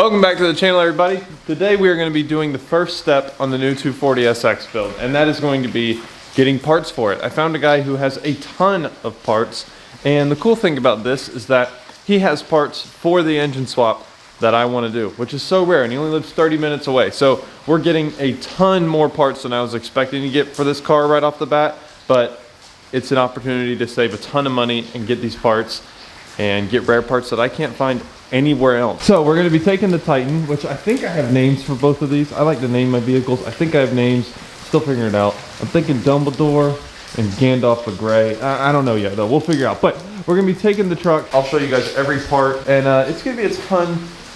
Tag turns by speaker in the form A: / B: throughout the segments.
A: Welcome back to the channel, everybody. Today we are going to be doing the first step on the new 240SX build, and that is going to be getting parts for it. I found a guy who has a ton of parts, and the cool thing about this is that he has parts for the engine swap that I want to do, which is so rare, and he only lives 30 minutes away. So we're getting a ton more parts than I was expecting to get for this car right off the bat, but it's an opportunity to save a ton of money and get these parts and get rare parts that I can't find anywhere else. So we're going to be taking the Titan, which I think I have names for both of these. I like to name my vehicles. I think I have names. Still figuring it out. I'm thinking Dumbledore and Gandalf the Grey. I don't know yet though. We'll figure out. But we're going to be taking the truck. I'll show you guys every part, and it's going to be a ton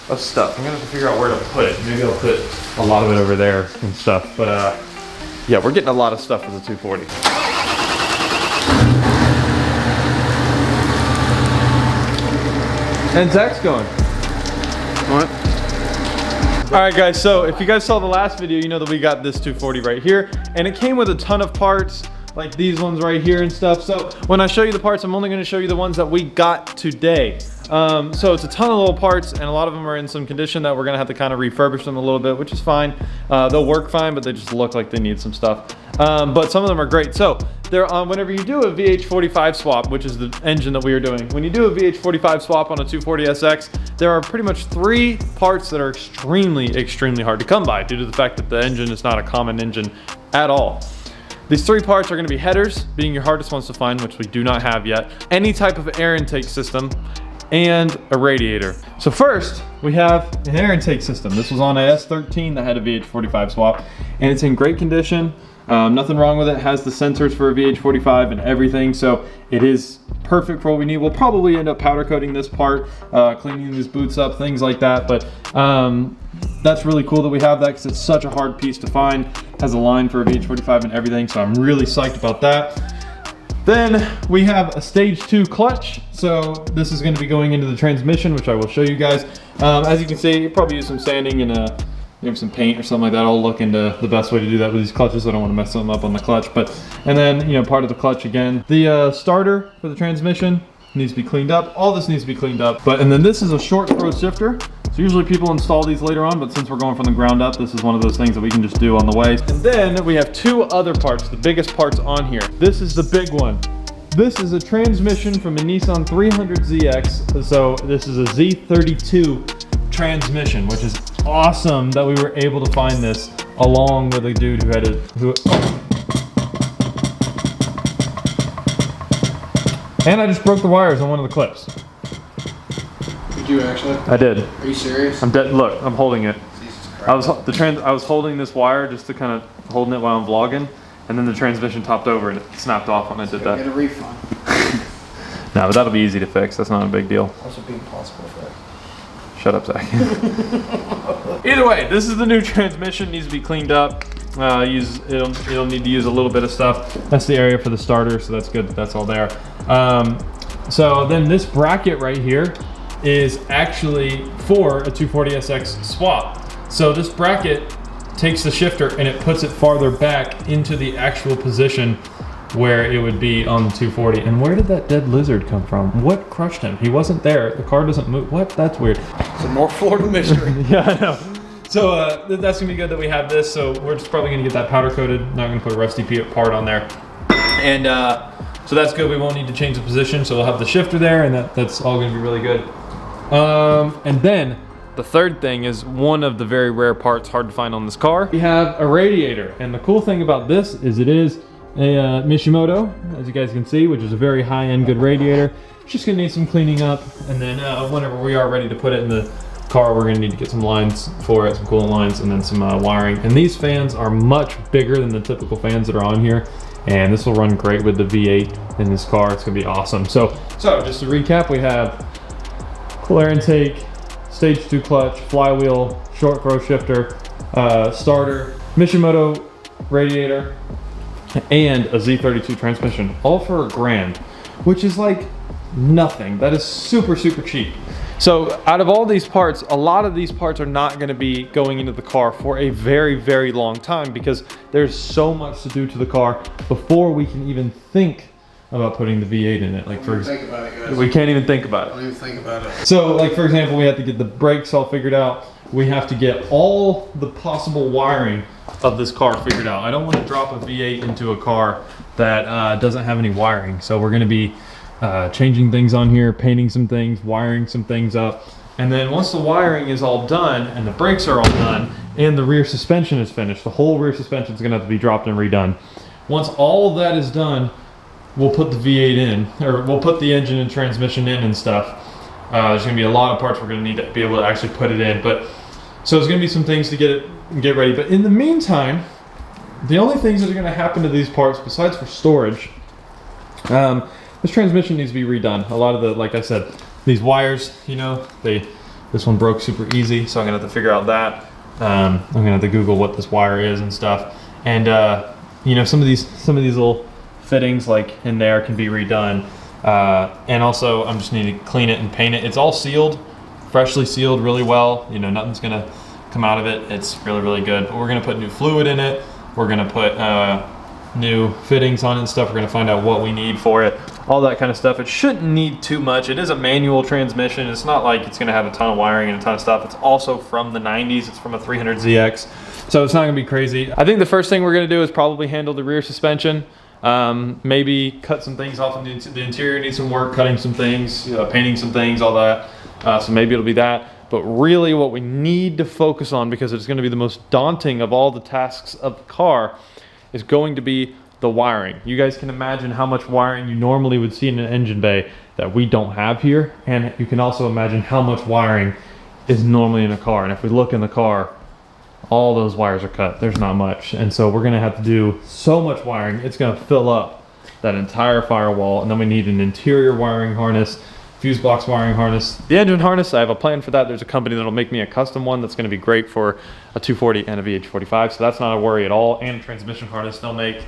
A: of stuff. I'm going to have to figure out where to put it. Maybe I'll put a lot of it over there and stuff. But yeah, we're getting a lot of stuff for the 240. And Zach's going. What? All right, guys, so if you guys saw the last video, you know that we got this 240 right here, and it came with a ton of parts, like these ones right here and stuff. So when I show you the parts, I'm only gonna show you the ones that we got today. So it's a ton of little parts, and a lot of them are in some condition that we're gonna have to kind of refurbish them a little bit, which is fine. They'll work fine, but they just look like they need some stuff. But some of them are great. So they're on, whenever you do a VH45 swap, which is the engine that we are doing, when you do a VH45 swap on a 240SX, there are pretty much 3 parts that are extremely hard to come by due to the fact that the engine is not a common engine at all. These 3 parts are going to be headers, being your hardest ones to find, which we do not have yet, any type of air intake system, and a radiator. So first, we have an air intake system. This was on a S14 that had a VH45 swap, and it's in great condition. Nothing wrong with it. It has the sensors for a VH45 and everything, so it is perfect for what we need. We'll probably end up powder coating this part, cleaning these boots up, things like that, but that's really cool that we have that because it's such a hard piece to find. It has a line for a VH45 and everything, so I'm really psyched about that. Then we have a stage 2 clutch. So this is going to be going into the transmission, which I will show you guys. As you can see, you probably use some sanding and maybe some paint or something like that. I'll look into the best way to do that with these clutches. I don't want to mess something up on the clutch. And then, you know, part of the clutch again. The starter for the transmission needs to be cleaned up. All this needs to be cleaned up. And then this is a short throw shifter. So usually people install these later on, but since we're going from the ground up, this is one of those things that we can just do on the way. And then we have 2 other parts, the biggest parts on here. This is the big one. This is a transmission from a Nissan 300ZX. So this is a Z32 transmission, which is awesome that we were able to find this along with a dude who had and I just broke the wires on one of the clips.
B: Did you actually?
A: I did.
B: Are you serious?
A: I'm dead. Look, I'm holding it.
B: Jesus Christ.
A: I was holding this wire just to kind of holding it while I'm vlogging, and then the transmission topped over and it snapped off when I did that.
B: Get a refund.
A: No, but that'll be easy to fix. That's not a big deal.
B: That should be impossible to fix.
A: Shut up, Zach. Either way, this is the new transmission. Needs to be cleaned up. It'll need to use a little bit of stuff. That's the area for the starter, so that's good. That's all there. So then this bracket right here is actually for a 240SX swap. So this bracket takes the shifter and it puts it farther back into the actual position where it would be on the 240. And where did that dead lizard come from? What crushed him? He wasn't there. The car doesn't move. What? That's weird.
B: It's a North Florida mystery.
A: Yeah, I know. So that's gonna be good that we have this. So we're just probably gonna get that powder coated. Not gonna put a rusty part on there. And so that's good. We won't need to change the position. So we'll have the shifter there, and that's all gonna be really good. And then the third thing is one of the very rare parts hard to find on this car. We have a radiator. And the cool thing about this is it is a Mishimoto, as you guys can see, which is a very high-end good radiator. It's just gonna need some cleaning up, and then whenever we are ready to put it in the car, we're gonna need to get some lines for it, some coolant lines, and then some wiring. And these fans are much bigger than the typical fans that are on here, and this will run great with the V8 in this car. It's gonna be awesome. So just to recap, we have cool air intake, stage 2 clutch, flywheel, short throw shifter, starter, Mishimoto radiator, and a Z32 transmission, all for $1,000, which is like nothing. That is super cheap. So out of all these parts, a lot of these parts are not going to be going into the car for a very long time because there's so much to do to the car before we can even think about putting the V8 in it. Like for
B: think about it, guys.
A: We can't even think about it.
B: Don't even think about it.
A: So like for example, we have to get the brakes all figured out. we have to get all the possible wiring of this car figured out. I don't want to drop a V8 into a car that doesn't have any wiring. So we're going to be changing things on here, painting some things, wiring some things up. And then once the wiring is all done and the brakes are all done and the rear suspension is finished, the whole rear suspension is going to have to be dropped and redone. Once all of that is done, we'll put the V8 in, or we'll put the engine and transmission in and stuff. There's going to be a lot of parts we're going to need to be able to actually put it in. But so there's going to be some things to get ready. But in the meantime, the only things that are going to happen to these parts, besides for storage, this transmission needs to be redone. A lot of the, like I said, these wires, you know, this one broke super easy, so I'm gonna have to figure out that. I'm gonna have to Google what this wire is and stuff. And you know, some of these little fittings like in there can be redone. And also, I'm just need to clean it and paint it. It's all sealed, freshly sealed, really well. You know, nothing's gonna come out of it. It's really, really good. But we're gonna put new fluid in it. We're gonna put new fittings on it and stuff. We're gonna find out what we need for it. All that kind of stuff. It shouldn't need too much. It is a manual transmission. It's not like it's gonna have a ton of wiring and a ton of stuff. It's also from the 90s. It's from a 300ZX. So it's not gonna be crazy. I think the first thing we're gonna do is probably handle the rear suspension. Maybe cut some things off. The interior needs some work, cutting some things, painting some things, all that. So maybe it'll be that. But really what we need to focus on, because it's gonna be the most daunting of all the tasks of the car, is going to be the wiring. You guys can imagine how much wiring you normally would see in an engine bay that we don't have here. And you can also imagine how much wiring is normally in a car. And if we look in the car, all those wires are cut. There's not much. And so we're gonna have to do so much wiring. It's gonna fill up that entire firewall. And then we need an interior wiring harness, fuse box wiring harness. The engine harness, I have a plan for that. There's a company that'll make me a custom one that's gonna be great for a 240 and a VH45. So that's not a worry at all. And a transmission harness they'll make.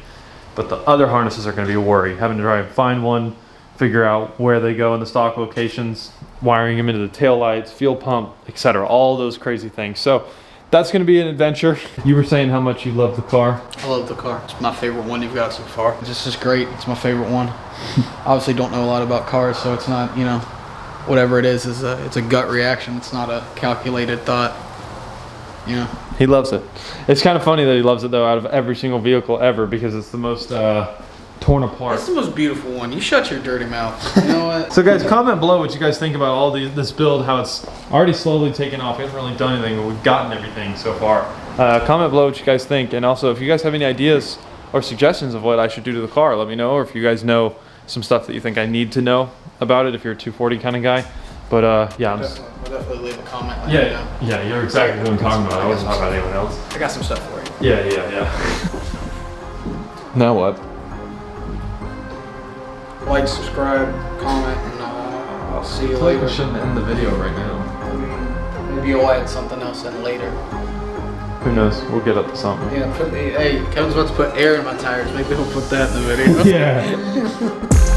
A: But the other harnesses are going to be a worry. Having to try and find one, figure out where they go in the stock locations, wiring them into the taillights, fuel pump, etc. All those crazy things. So that's going to be an adventure. You were saying how much you love the car.
B: I love the car. It's my favorite one you've got so far. It's just great. It's my favorite one. Obviously don't know a lot about cars, so it's not, you know, whatever it is it's a gut reaction. It's not a calculated thought. You know.
A: He loves it. It's kind of funny that he loves it though, out of every single vehicle ever, because it's the most torn apart.
B: It's the most beautiful one. You shut your dirty mouth. You know what?
A: So guys, comment below what you guys think about all this build, how it's already slowly taken off. We haven't really done anything, but we've gotten everything so far. Comment below what you guys think. And also, if you guys have any ideas or suggestions of what I should do to the car, let me know. Or if you guys know some stuff that you think I need to know about it, if you're a 240 kind of guy. But yeah,
B: We'll definitely leave a comment.
A: Yeah, you're exactly who I'm talking about. I wasn't talking about anyone else.
B: I got some stuff for you.
A: Yeah. Now what?
B: Like, subscribe, comment, and I'll see you later.
A: We shouldn't end the video right now.
B: Maybe you'll add something else in later.
A: Who knows? We'll get up to something.
B: Yeah, hey, Kevin's about to put air in my tires. Maybe he'll put that in the video.
A: Yeah.